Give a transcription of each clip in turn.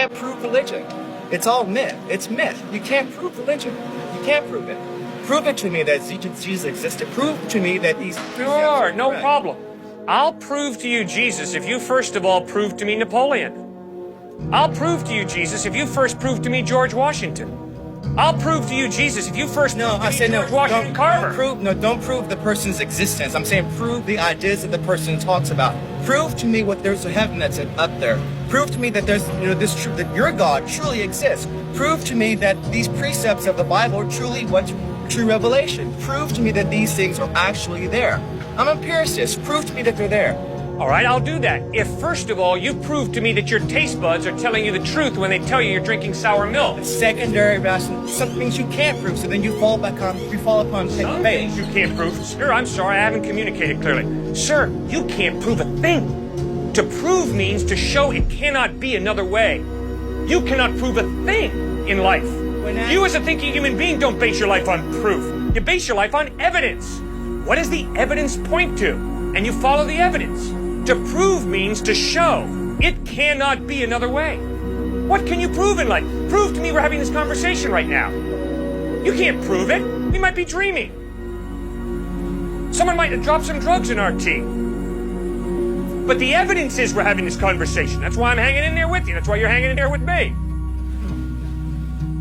can't prove religion. It's all myth. It's myth. You can't prove religion. You can't prove it. Prove it to me that Jesus existed. Prove to me that these... Sure, no problem. I'll prove to you Jesus if you first of all prove to me Napoleon. I'll prove to you Jesus if you first prove to me George Washington. I'll prove to you Jesus if you first prove to me George Washington Carver. Don't prove the person's existence. I'm saying prove the ideas that the person talks about. Prove to me what there's a heaven that's up there. Prove to me that there's, this truth, that your God truly exists. Prove to me that these precepts of the Bible are truly what's true revelation. Prove to me that these things are actually there. I'm an empiricist. Prove to me that they're there. All right, I'll do that. If, first of all, you prove to me that your taste buds are telling you the truth when they tell you you're drinking sour milk. Secondary, some things you can't prove, so then you fall upon Some things you can't prove. Sir, I'm sorry, I haven't communicated clearly. Sir, you can't prove a thing. To prove means to show it cannot be another way. You cannot prove a thing in life. You as a thinking human being don't base your life on proof. You base your life on evidence. What does the evidence point to? And you follow the evidence. To prove means to show. It cannot be another way. What can you prove in life? Prove to me we're having this conversation right now. You can't prove it. We might be dreaming. Someone might have dropped some drugs in our tea. But the evidence is we're having this conversation. That's why I'm hanging in there with you. That's why you're hanging in there with me.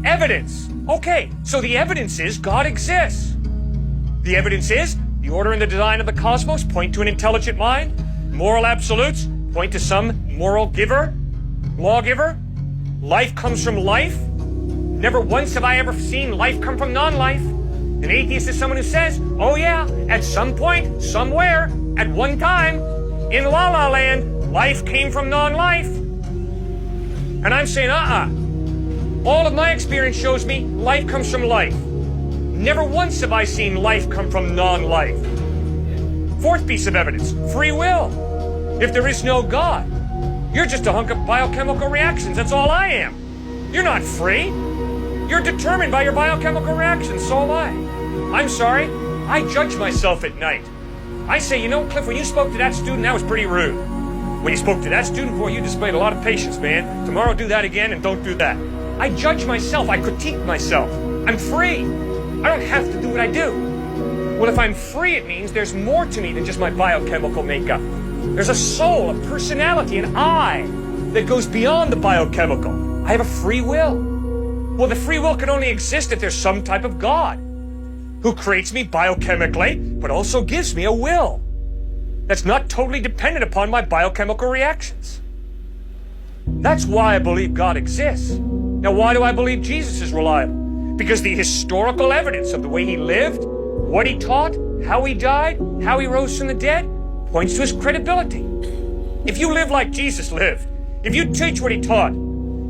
Evidence. Okay, so the evidence is God exists. The evidence is the order and the design of the cosmos point to an intelligent mind. Moral absolutes point to some moral giver, lawgiver. Life comes from life. Never once have I ever seen life come from non-life. An atheist is someone who says, oh yeah, at some point, somewhere, at one time, in La La Land, life came from non-life. And I'm saying, all of my experience shows me life comes from life. Never once have I seen life come from non-life. Fourth piece of evidence, free will. If there is no God, you're just a hunk of biochemical reactions. That's all I am. You're not free. You're determined by your biochemical reactions. So am I. I'm sorry. I judge myself at night. I say, Cliff, when you spoke to that student, that was pretty rude. When you spoke to that student, boy, you displayed a lot of patience, man. Tomorrow do that again and don't do that. I judge myself. I critique myself. I'm free. I don't have to do what I do. Well, if I'm free, it means there's more to me than just my biochemical makeup. There's a soul, a personality, an I that goes beyond the biochemical. I have a free will. Well, the free will can only exist if there's some type of God who creates me biochemically, but also gives me a will that's not totally dependent upon my biochemical reactions. That's why I believe God exists. Now, why do I believe Jesus is reliable? Because the historical evidence of the way he lived, what he taught, how he died, how he rose from the dead, points to his credibility. If you live like Jesus lived, if you teach what he taught,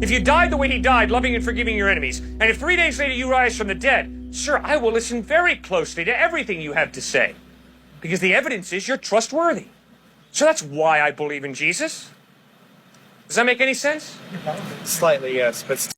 if you died the way he died, loving and forgiving your enemies, and if 3 days later you rise from the dead, sir, I will listen very closely to everything you have to say, because the evidence is you're trustworthy. So that's why I believe in Jesus. Does that make any sense? Slightly, yes, but